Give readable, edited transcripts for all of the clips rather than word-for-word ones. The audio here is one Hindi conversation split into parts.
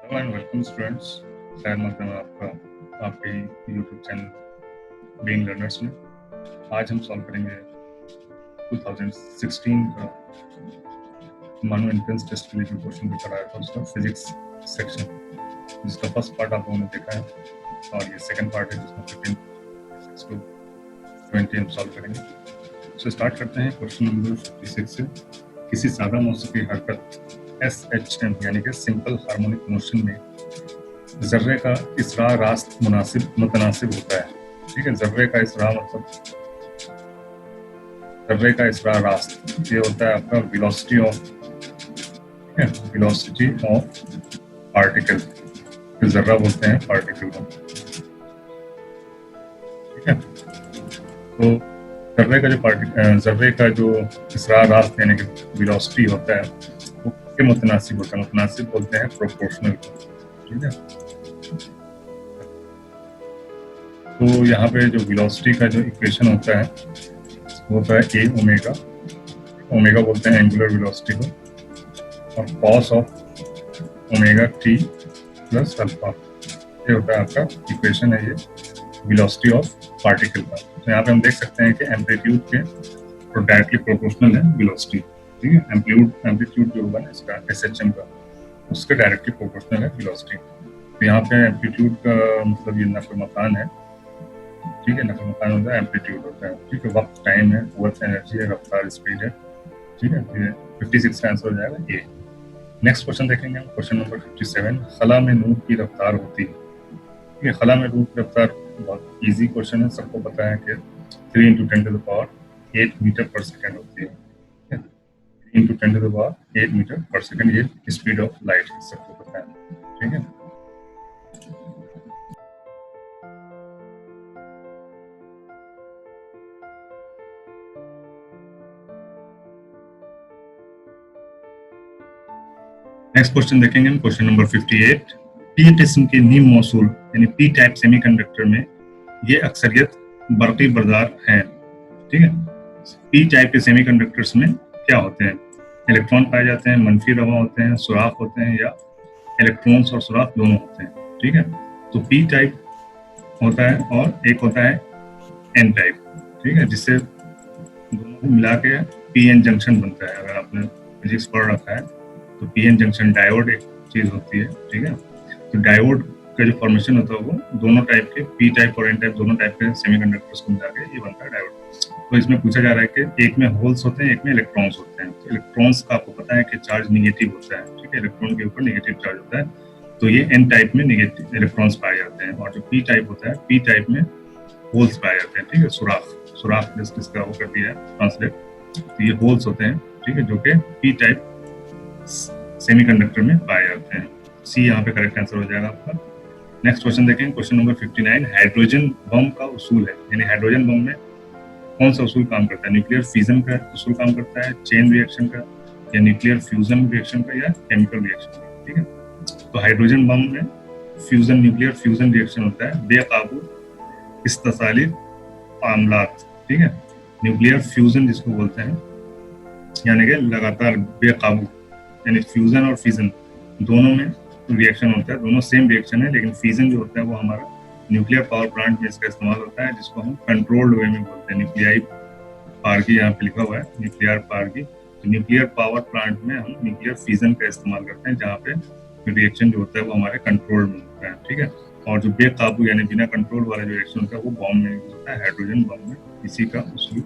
Hello and welcome students. खैर मकदम है आपका आपके यूट्यूब चैनल बीइंग लर्नर्स में। आज हम सॉल्व करेंगे 2016 का मानो एंट्रेंस टेस्ट के लिए जो क्वेश्चन पेपर आया था उसका फिजिक्स सेक्शन, जिसका फर्स्ट पार्ट आप लोगों ने देखा है और ये सेकंड पार्ट है जिसमें 15 to 20 हम सॉल्व करेंगे। तो स्टार्ट करते हैं क्वेश्चन नंबर 56 से। किसी सादा मौसम की हरकत SHM यानी कि सिंपल हार्मोनिक मोशन में जर्रे का इसरा रास्त मुतनासिब होता है। ठीक है, जर्रे का इसरा मतलब जर्रे का इसरा रास्त ये होता है आपका वेलोसिटी ऑफ पार्टिकल। जर्रा बोलते हैं पार्टिकल को। ठीक है, तो जर्रे का जो इसरा रास्त यानी कि वेलोसिटी होता है वो के मुतनासिब होता है। मुतनासिब बोलते हैं प्रोपोर्शनल को। ठीक है, तो यहाँ पे जो वेलोसिटी का जो इक्वेशन होता है वो होता है ए ओमेगा। ओमेगा बोलते हैं एंगुलर वेलोसिटी को, और cos of omega T plus alpha, ये होता है आपका इक्वेशन है ये वेलोसिटी ऑफ पार्टिकल का। तो यहाँ पे हम देख सकते हैं कि एम्पलीट्यूड के डायरेक्टली प्रोपोर्शनल है वेलोसिटी। ठीक है, एम्पलीट्यूड जो होगा ना इसका SHM का, उसके डायरेक्टली प्रोपोर्शनल है वेलोसिटी। तो यहाँ पे एम्पलीट्यूड का मतलब ये नफर मकान है। ठीक है, नफर मकान होता है, एम्पलीट्यूड होता है। ठीक है, वक्त टाइम है, कुव्वत एनर्जी है, रफ्तार स्पीड है। ठीक है, तो ये 56 का आंसर हो जाएगा ये। नेक्स्ट क्वेश्चन देखेंगे हम, क्वेश्चन नंबर 57। खला में नूर की रफ्तार होती है। ठीक है, खला में नूर की रफ्तार बहुत इजी क्वेश्चन है, सबको पता है कि 3 × 10⁸ मीटर पर सेकेंड होती है। 3 × 10⁸ मीटर पर सेकेंड ये स्पीड ऑफ लाइट है, सबको पता है। ठीक है, नेक्स्ट क्वेश्चन देखेंगे हम, क्वेश्चन नंबर 58। पी किस्म के नीम मौसूल यानी पी टाइप सेमीकंडक्टर में ये अक्सरियत बरक़ी बरदार हैं। ठीक है, पी टाइप के सेमीकंडक्टर्स में क्या होते हैं? इलेक्ट्रॉन पाए जाते हैं, मनफी रवा होते हैं, सुराख होते हैं, या इलेक्ट्रॉन्स और सुराख दोनों होते हैं। ठीक है, तो पी टाइप होता है और एक होता है एन टाइप। ठीक है, जिससे दोनों को मिला के पीएन जंक्शन बनता है। अगर आपने फिजिक्स पढ़ रखा है तो पीएन जंक्शन डायोड एक चीज होती है। ठीक है, तो डायोड का जो फॉर्मेशन होता है वो दोनों टाइप के पी टाइप और एन टाइप दोनों टाइप के सेमीकंडक्टर्स को मिला के ये बनता है डायोड। तो इसमें पूछा जा रहा है कि एक में होल्स होते हैं, एक में इलेक्ट्रॉन्स होते हैं। तो इलेक्ट्रॉन्स का आपको पता है कि चार्ज निगेटिव होता है। ठीक है, इलेक्ट्रॉन के ऊपर निगेटिव चार्ज होता है, तो ये एन टाइप में निगेटिव इलेक्ट्रॉन्स पाए जाते हैं। और जो पी टाइप होता है, पी टाइप में होल्स पाए जाते हैं। ठीक है, सुराख जस्ट इसका वो कर दिया है ट्रांसलेट, तो ये होल्स होते हैं। ठीक है, जो कि पी टाइप सेमीकंडक्टर में पाए जाते हैं। सी यहाँ पे करेक्ट आंसर हो जाएगा आपका। नेक्स्ट क्वेश्चन देखें, क्वेश्चन नंबर 59। हाइड्रोजन बम का उसूल है, यानी हाइड्रोजन बम में कौन सा उसूल काम करता है? न्यूक्लियर फिजन का उसूल काम करता है, चेन रिएक्शन का, या न्यूक्लियर फ्यूजन रिएक्शन का, या केमिकल रिएक्शन का? ठीक है, तो हाइड्रोजन बम में न्यूक्लियर फ्यूजन रिएक्शन होता है बेकाबू इस्तेसाली मामलात। ठीक है, न्यूक्लियर फ्यूजन जिसको बोलते हैं, यानी कि लगातार बेकाबू, यानी फ्यूजन और फिजन दोनों में रिएक्शन होता है, दोनों सेम रिएक्शन है, लेकिन फिजन जो होता है वो हमारा न्यूक्लियर पावर प्लांट में इसका इस्तेमाल होता है, जिसको हम कंट्रोल्ड वे में बोलते हैं। न्यूक्लियाई पार्गी यहाँ पे लिखा हुआ है, न्यूक्लियर पार्गी। तो न्यूक्लियर पावर प्लांट में हम न्यूक्लियर फिजन का इस्तेमाल करते हैं, जहाँ पे रिएक्शन जो होता है वो हमारे कंट्रोल में होता है। ठीक है, और जो बेकाबू यानी बिना कंट्रोल वाला जो रिएक्शन होता है वो बॉम्ब में यूज होता है, हाइड्रोजन बॉम्ब में इसी का उसूल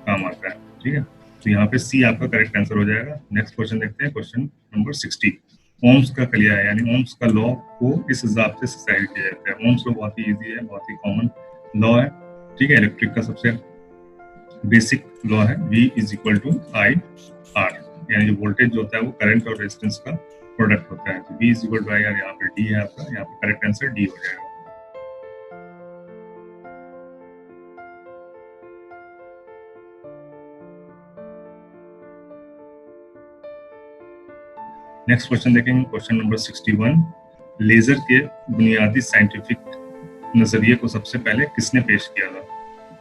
काम आता है। ठीक है, तो यहाँ पे सी आपका करेक्ट आंसर हो जाएगा। नेक्स्ट क्वेश्चन देखते हैं, क्वेश्चन नंबर 60। ओम्स का कलिया है, यानी ओम्स का लॉ को इस ज़ाब्ते से जाहिर किया जाता है। ओम्स लॉ बहुत ही इजी है, बहुत ही कॉमन लॉ है। ठीक है, इलेक्ट्रिक का सबसे बेसिक लॉ है, V = I/R, यानी जो वोल्टेज जो होता है वो करंट और रेजिस्टेंस का प्रोडक्ट होता है। तो V = I/R, यहाँ पे D है आपका, यहाँ पे करेक्ट आंसर D हो जाएगा। नेक्स्ट क्वेश्चन देखेंगे, क्वेश्चन नंबर 61। लेजर के बुनियादी साइंटिफिक नजरिए को सबसे पहले किसने पेश किया था?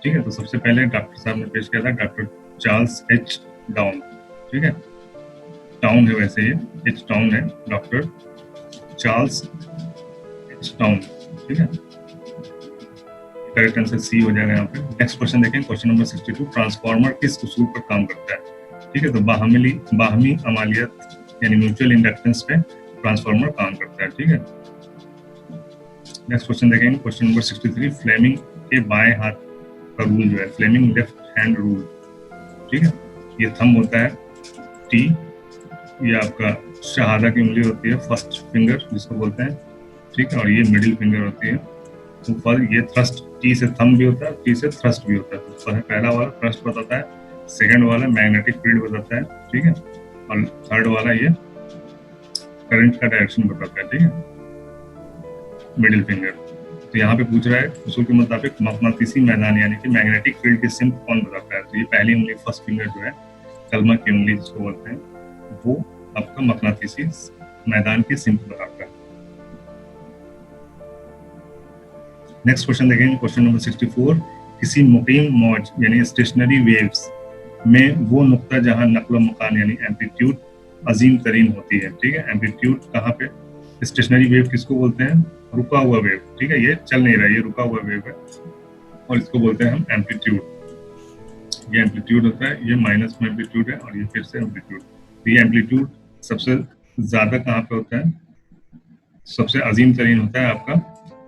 ठीक है, तो सबसे पहले डॉक्टर साहब ने पेश किया था, डॉक्टर चार्ल्स H. डाउन। ठीक है, टाउन है वैसे ये, H. टाउन है, डॉक्टर चार्ल्स स्टाउन, ठीक है, करेक्ट आंसर सी हो जाएगा यहाँ पे। नेक्स्ट क्वेश्चन देखें, क्वेश्चन नंबर 62, ट्रांसफार्मर किस उसूल पर काम करता है? ठीक है, तो बाहमी अमालियत यानी म्यूचुअल इंडक्टेंस पे ट्रांसफार्मर काम करता है, ठीक है। नेक्स्ट क्वेश्चन देखेंगे, क्वेश्चन नंबर 63, फ्लेमिंग के बाएं हाथ का रूल जो है, फ्लेमिंग लेफ्ट हैंड रूल, ठीक है, ये थंब होता है, टी, ये आपका शहादा की उंगली होती है, फर्स्ट फिंगर जिसको बोलते हैं, ठीक है, और ये मिडिल फिंगर होती है। तो फर्स्ट ये थ्रस्ट, टी से थंब भी होता है, टी से थ्रस्ट भी होता है। तो पहला वाला थ्रस्ट बताता है, सेकंड वाला मैग्नेटिक फील्ड बताता है, ठीक है, और थर्ड वाला ये करंट का डायरेक्शन बताता है, ठीक है, मिडिल फिंगर। तो यहाँ पे पूछ रहा है उसूल के मुताबिक मकनातीसी मैदान यानी कि मैग्नेटिक फील्ड की सिम्प कौन बताता है? तो ये पहली उंगली, फर्स्ट फिंगर जो है, कलमा की उंगली जिसको बोलते हैं, वो आपका मकनातीसी मैदान की सिम्प बताता है। नेक्स्ट क्वेश्चन देखेंगे, क्वेश्चन नंबर 64, किसी मुकीम मौज यानी स्टेशनरी वेव्स में वो नुक्ता जहां नकलो मकान यानी एम्पलीट्यूड अजीम तरीन होती है, ठीक है, एम्पलीट्यूड कहाँ पे, स्टेशनरी वेव किसको बोलते हैं? रुका हुआ वेव, ठीक है, ये चल नहीं रहा, ये रुका हुआ वेव है और इसको बोलते हैं हम एम्पलीट्यूड। ये एम्पलीट्यूड होता है, ये माइनस में एम्पलीट्यूड है और ये फिर से एम्पलीट्यूड। तो ये एम्पलीट्यूड सबसे ज्यादा कहाँ पे होता है? सबसे अजीम तरीन होता है आपका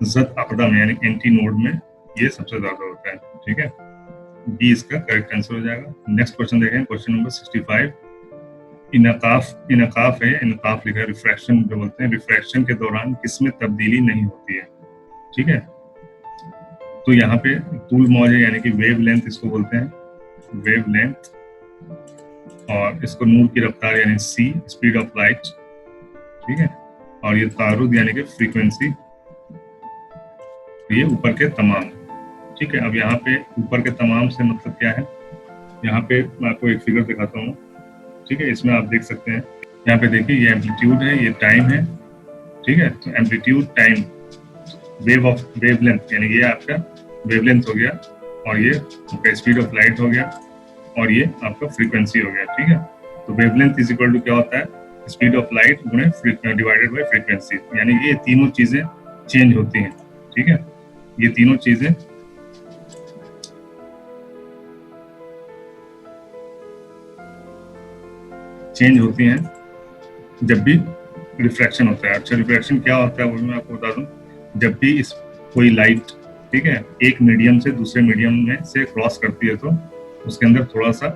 ज़द अक़दा में यानी एंटी नोड में, ये सबसे ज्यादा होता है, ठीक है, बी इसका करेक्ट आंसर हो जाएगा। नेक्स्ट क्वेश्चन देखें, क्वेश्चन नंबर 65, इनकाफ है, इनकाफ लिखा है, रिफ्रैक्शन जो बोलते हैं, रिफ्रैक्शन के दौरान किसमें तब्दीली नहीं होती है, ठीक है। तो यहाँ पे तूल मौज है यानी कि वेव लेंथ इसको बोलते हैं, वेव लेंथ, और इसको नूर की रफ्तार यानी सी, स्पीड ऑफ लाइट, ठीक है, और ये तारुद यानी कि फ्रीक्वेंसी, ये ऊपर के तमाम, ठीक है। अब यहाँ पे ऊपर के तमाम से मतलब क्या है? यहाँ पे मैं आपको एक फिगर दिखाता हूँ, ठीक है, इसमें आप देख सकते हैं, यहाँ पे देखिए ये एम्पलीट्यूड है, ये टाइम है, ठीक है, तो एम्पलीट्यूड, टाइम, वेवलेंथ यानी ये आपका वेवलेंथ हो गया, और ये आपका स्पीड ऑफ लाइट हो गया, और ये आपका फ्रीक्वेंसी हो गया, ठीक है। तो वेवलेंथ इज इक्वल टू क्या होता है? स्पीड ऑफ लाइट गुणे डिवाइडेड बाय फ्रीक्वेंसी, यानी ये तीनों चीजें चेंज होती हैं, ठीक है, ये तीनों चीजें चेंज होती हैं जब भी रिफ्रैक्शन होता है। अच्छा, रिफ्रैक्शन क्या होता है वो मैं आपको बता दूं, जब भी इस कोई लाइट, ठीक है, एक मीडियम से दूसरे मीडियम में से क्रॉस करती है तो उसके अंदर थोड़ा सा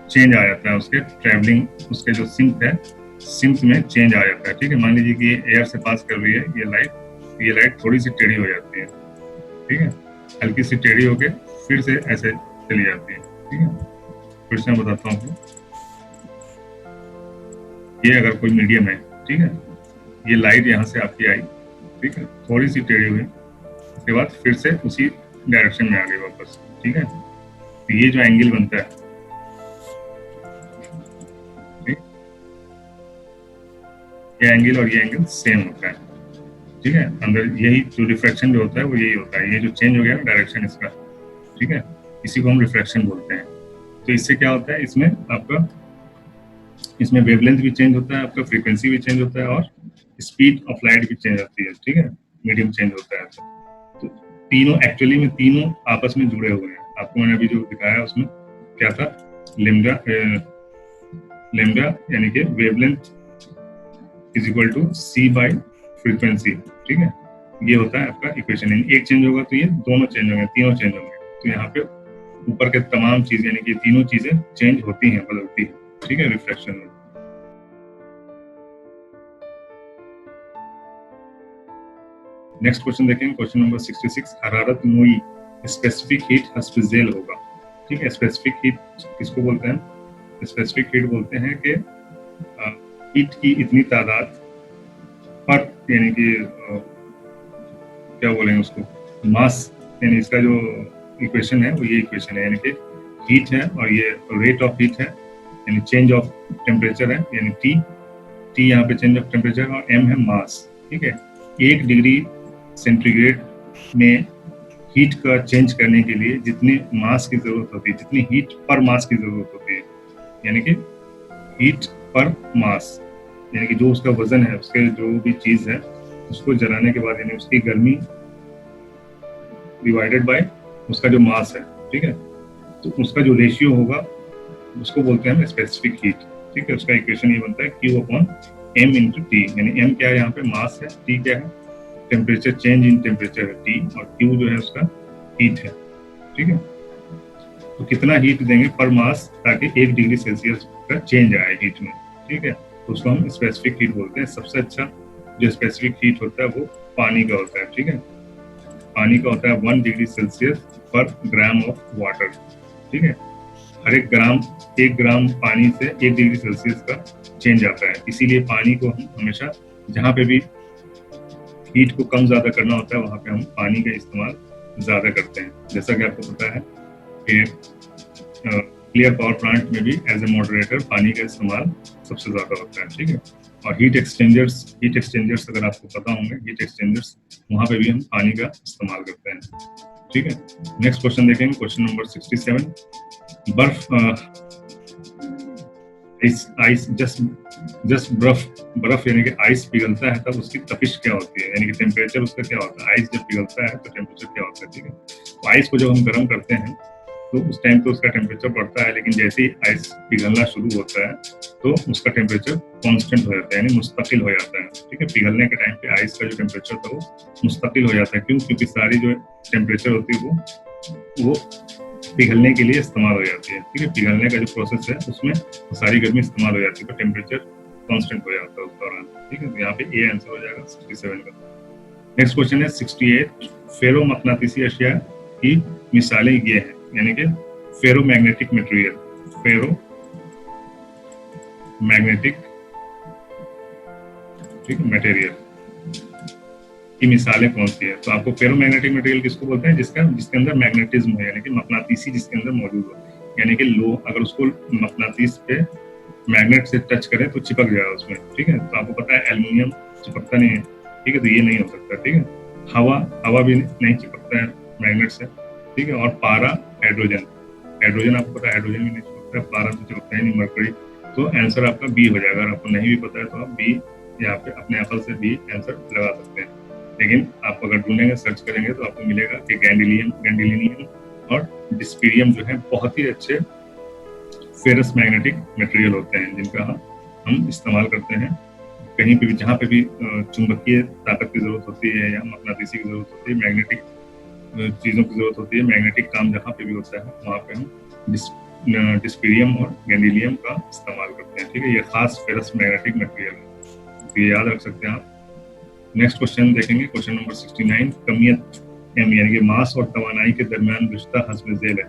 चेंज आ जाता है, उसके ट्रैवलिंग, उसके जो सिंक है, सिंक में चेंज आ जाता है, ठीक है। मान लीजिए कि ये एयर से पास कर रही है ये लाइट थोड़ी सी टेढ़ी हो जाती है, ठीक है, हल्की सी टेढ़ी होके फिर से ऐसे चली जाती है, ठीक है। फिर से मैं बताता हूँ, ये अगर कोई मीडियम है, ठीक है, ये लाइट यहाँ से आपकी आई, ठीक है, थोड़ी सी टेढ़ी हुई, उसके बाद फिर से उसी डायरेक्शन में आ गई वापस, ठीक है, तो ये जो एंगल बनता है, ठीक, ये एंगल और ये एंगल सेम होता है, ठीक है, अंदर यही जो रिफ्रैक्शन जो होता है वो यही होता है, ये जो चेंज हो गया डायरेक्शन इसका, ठीक है, इसी को हम रिफ्रैक्शन बोलते हैं। तो इससे क्या होता है, इसमें वेवलेंथ भी चेंज होता है, आपका फ्रीक्वेंसी भी चेंज होता है, और स्पीड ऑफ लाइट भी चेंज होती है, ठीक है, मीडियम चेंज होता है। तो तीनों एक्चुअली में तीनों आपस में जुड़े हुए हैं। आपको मैंने अभी जो दिखाया उसमें क्या था, लेम्डा यानी कि wavelength is equal to c by frequency, ठीक है, ये होता है आपका इक्वेशन। एक चेंज होगा तो ये दोनों चेंज होंगे, तीनों चेंज होंगे। तो यहाँ पे ऊपर के तमाम चीजें यानी कि तीनों चीजें चेंज होती हैं, बदलती है, ठीक है, रिफ्रैक्शन में। नेक्स्ट क्वेश्चन देखेंगे, क्वेश्चन नंबर 66, हरारत नूई स्पेसिफिक हीट हस्पिजेल होगा, ठीक है। स्पेसिफिक हीट किसको बोलते हैं? स्पेसिफिक हीट बोलते हैं कि हीट की इतनी तादाद पर, यानी कि क्या बोलेंगे उसको, मास, यानी इसका जो इक्वेशन है वो ये इक्वेशन है, यानी कि हीट है और ये रेट ऑफ हीट है, यानी चेंज ऑफ टेम्परेचर है, यानी टी यहाँ पे चेंज ऑफ टेम्परेचर, और एम है मास, ठीक है। 1 डिग्री सेंटीग्रेड में हीट का चेंज करने के लिए जितने मास की जरूरत होती है, जितनी हीट पर मास की जरूरत होती है, यानी कि हीट पर मास, यानी कि जो उसका वजन है, उसके जो भी चीज है, उसको जलाने के बाद यानी उसकी गर्मी डिवाइडेड बाय उसका जो मास है, ठीक है, तो उसका जो रेशियो होगा उसको बोलते हैं हम स्पेसिफिक हीट। ठीक है, उसका इक्वेशन ये बनता है Q upon M into T, यानी M क्या है यहाँ पे, मास है, T क्या है, टेम्परेचर, चेंज इन टेम्परेचर है T, और Q जो है उसका हीट है। ठीक है, तो कितना हीट देंगे पर मास ताकि 1 डिग्री सेल्सियस का चेंज आए हीट में। ठीक है, तो उसको हम स्पेसिफिक हीट बोलते हैं। सबसे अच्छा जो स्पेसिफिक हीट होता है वो पानी का होता है। ठीक है, पानी का होता है 1 डिग्री सेल्सियस पर ग्राम ऑफ वाटर। ठीक है, हर एक ग्राम पानी से 1 डिग्री सेल्सियस का चेंज आता है। इसीलिए पानी को हम हमेशा जहाँ पे भी हीट को कम ज्यादा करना होता है वहां पे हम पानी का इस्तेमाल ज्यादा करते हैं। जैसा कि आपको पता है कि क्लियर पावर प्लांट में भी एज ए मॉडरेटर पानी का इस्तेमाल सबसे ज्यादा होता है। ठीक है, और हीट एक्सचेंजर्स अगर आपको पता होंगे, हीट एक्सचेंजर्स वहां पे भी हम पानी का इस्तेमाल करते हैं। ठीक है, नेक्स्ट क्वेश्चन देखेंगे, क्वेश्चन नंबर 67। बर्फ आइस जस्ट बर्फ यानी कि आइस पिघलता है तब उसकी तपिश क्या होती है, यानी कि टेम्परेचर उसका क्या होता है। आइस जब पिघलता है तो टेम्परेचर क्या होता है। ठीक है, तो आइस को जब हम गर्म करते हैं तो उस टाइम तो उसका टेम्परेचर बढ़ता है, लेकिन जैसे ही आइस पिघलना शुरू होता है तो उसका टेम्परेचर कांस्टेंट हो जाता है, यानी मुस्तकिल हो जाता है। ठीक है, पिघलने के टाइम पे आइस का जो टेम्परेचर था वो मुस्तकिल हो जाता है। क्यों? क्योंकि सारी जो टेम्परेचर होती है वो पिघलने के लिए इस्तेमाल हो जाती है। ठीक है, पिघलने का जो प्रोसेस है उसमें सारी गर्मी इस्तेमाल हो जाती है, तो टेम्परेचर कांस्टेंट हो जाता है उस दौरान। ठीक है, तो यहाँ पे ए आंसर हो जाएगा 67 का। नेक्स्ट क्वेश्चन है 68। फेरो मकनातीसी अशिया की मिसालें ये हैं, यानी कि फेरो मैग्नेटिक मटेरियल, फेरो मैग्नेटिक, ठीक है, मटेरियल की मिसालें कौन सी है। तो आपको फेरोमैग्नेटिक मटेरियल किसको बोलते हैं, जिसके अंदर मैग्नेटिज्म है, यानी कि मकनातीसी जिसके अंदर मौजूद हो, यानी कि लोह अगर उसको मकनातीस पे मैग्नेट से टच करें तो चिपक जाए उसमें। ठीक है, तो आपको पता है एल्युमिनियम चिपकता नहीं है। ठीक है, तो ये नहीं हो सकता। ठीक है, हवा भी नहीं चिपकता है मैग्नेट से। ठीक है, और पारा, हाइड्रोजन आपको पता है हाइड्रोजन भी नहीं चिपकता है, पारा तो चिपकता ही नहीं, मरकरी। तो आंसर आपका बी हो जाएगा। अगर आपको नहीं भी पता है तो आप बी यहाँ पे अपने अकल से बी आंसर लगा सकते हैं। लेकिन आप अगर ढूंढेंगे, सर्च करेंगे तो आपको मिलेगा कि गैंडिलियम और डिस्पीरियम जो है बहुत ही अच्छे फेरस मैग्नेटिक मटेरियल होते हैं, जिनका हम इस्तेमाल करते हैं कहीं पे भी जहाँ पे भी चुंबकीय ताकत की जरूरत होती है या मकनातीसी की जरूरत होती है, मैग्नेटिक चीजों की जरूरत होती है, मैग्नेटिक काम जहाँ पे भी होता है वहाँ पे हम डिस्पीरियम और गैंडिलियम का इस्तेमाल करते हैं। ठीक है, ये खास फेरस मैग्नेटिक मटेरियल है, तो ये याद रख सकते हैं आप। नेक्स्ट क्वेश्चन देखेंगे, क्वेश्चन नंबर 69। कमियत एम यानी कि मास और तवानाई के दरमियान रिश्ता हस्ब ज़ेल है।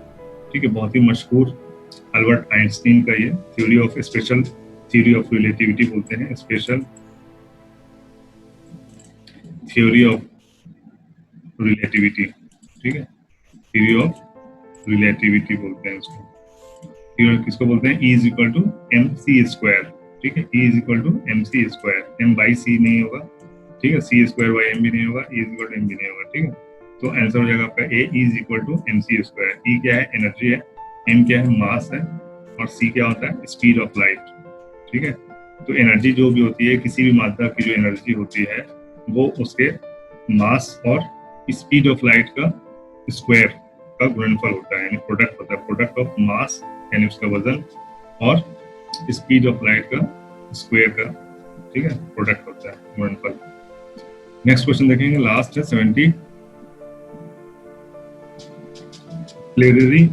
ठीक है, बहुत ही मशहूर अल्बर्ट आइंस्टीन का ये थ्योरी ऑफ रिलेटिविटी बोलते हैं, स्पेशल थ्योरी ऑफ रिलेटिविटी। ठीक है, थ्योरी ऑफ रिलेटिविटी बोलते हैं उसको। किसको बोलते हैं? E is equal to MC square. ठीक है, E is equal to MC square, M by C नहीं होगा। ठीक है, C स्क्वायर बाई M भी नहीं होगा, E is equal to M भी नहीं होगा। ठीक है, तो आंसर हो जाएगा आपका A, E is equal to MC square. E क्या है? एनर्जी है, M क्या है? मास है, और C क्या होता है? Speed of light. ठीक है, तो एनर्जी जो भी होती है, किसी भी मात्रा की जो एनर्जी होती है वो उसके मास और स्पीड ऑफ लाइट का स्क्वायर का गुणनफल होता है, यानी प्रोडक्ट होता है। प्रोडक्ट ऑफ मास यानी उसका वजन और स्पीड ऑफ लाइट का स्क्वायर का, ठीक है, प्रोडक्ट होता है, गुणनफल। नेक्स्ट क्वेश्चन देखेंगे, लास्ट है 70। फ्लेयरी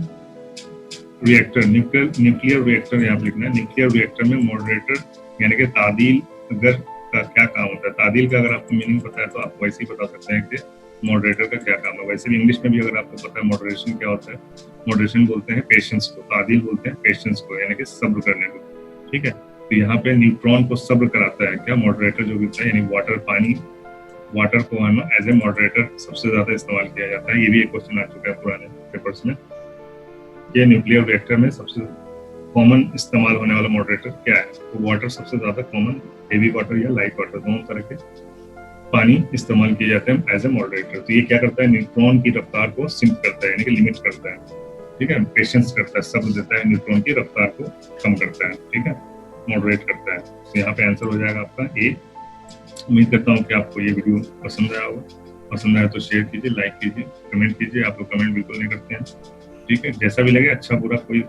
रिएक्टर, न्यूक्लियर रिएक्टर यहाँ पे लिखना है। न्यूक्लियर रिएक्टर में मॉडरेटर यानी कि तादील अगर का क्या काम होता है। तादील का अगर आपको मीनिंग पता है तो आप वैसे ही बता सकते हैं कि मॉडरेटर का क्या काम है। वैसे भी इंग्लिश में भी अगर आपको पता है मॉडरेशन क्या होता है, मॉडरेशन बोलते हैं पेशेंस को, तादील बोलते हैं पेशेंस को, यानी कि सब्र करने को। ठीक है, तो यहाँ पे न्यूट्रॉन को सब्र कराता है क्या? मॉडरेटर जो भी होता है, यानी वाटर को है ना एज ए मॉडरेटर सबसे ज्यादा इस्तेमाल किया जाता है। ये भी एक क्वेश्चन आ चुका है पुराने पेपर्स में। ये न्यूक्लियर रिएक्टर में सबसे कॉमन इस्तेमाल होने वाला मॉडरेटर क्या है? तो वाटर सबसे ज्यादा कॉमन, हेवी वाटर या लाइट वाटर, दोनों तरह के पानी इस्तेमाल किए जाते हैं एज ए मॉडरेटर। तो ये क्या करता है? न्यूट्रॉन की रफ्तार को सिम्प करता है, यानी कि लिमिट करता है। ठीक है, पेशेंस करता है, सब्र देता है, न्यूट्रॉन की रफ्तार को कम करता है। ठीक है, मॉडरेट करता है। तो यहाँ पे आंसर हो जाएगा आपका ए। उम्मीद करता हूँ कि आपको ये वीडियो पसंद आया होगा। पसंद आया तो शेयर कीजिए, लाइक कीजिए, कमेंट कीजिए। आप लोग कमेंट बिल्कुल नहीं करते हैं, ठीक है। जैसा भी लगे, अच्छा बुरा कोई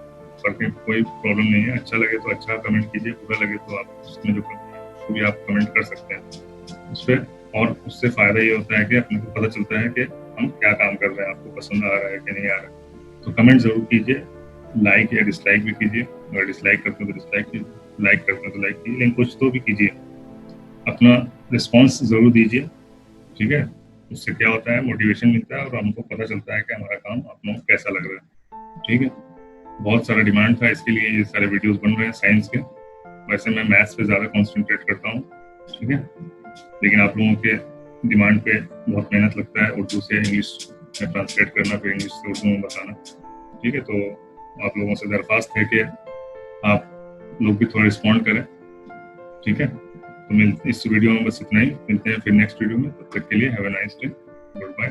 फर्क नहीं, कोई प्रॉब्लम नहीं है। अच्छा लगे तो अच्छा कमेंट कीजिए, बुरा लगे तो आप उसमें जो उसको भी आप कमेंट कर सकते हैं उस पर। और उससे फायदा ये होता है कि अपने को पता चलता है कि हम क्या काम कर रहे हैं, आपको पसंद आ रहा है कि नहीं आ रहा है। तो कमेंट जरूर कीजिए, लाइक या डिसलाइक भी कीजिए। अगर डिसलाइक करते हैं तो डिसलाइक कीजिए, लाइक करते हैं तो लाइक कीजिए, लेकिन कुछ तो भी कीजिए, अपना रिस्पॉन्स जरूर दीजिए, ठीक है। उससे क्या होता है, मोटिवेशन मिलता है और हमको पता चलता है कि हमारा काम आप लोगों को कैसा लग रहा है, ठीक है। बहुत सारा डिमांड था, इसके लिए ये सारे वीडियोस बन रहे हैं साइंस के। वैसे मैं मैथ्स पे ज़्यादा कॉन्सेंट्रेट करता हूँ, ठीक है, लेकिन आप लोगों के डिमांड पे बहुत मेहनत लगता है उर्दू से इंग्लिश में ट्रांसलेट करना, फिर इंग्लिश से उर्दू में बताना, ठीक है। तो आप लोगों से दरख्वास्त है कि आप लोग भी थोड़ा रिस्पॉन्ड करें, ठीक है। तो इस वीडियो में बस इतना ही, मिलते हैं फिर नेक्स्ट वीडियो में। तब तक के लिए have a nice day, good bye.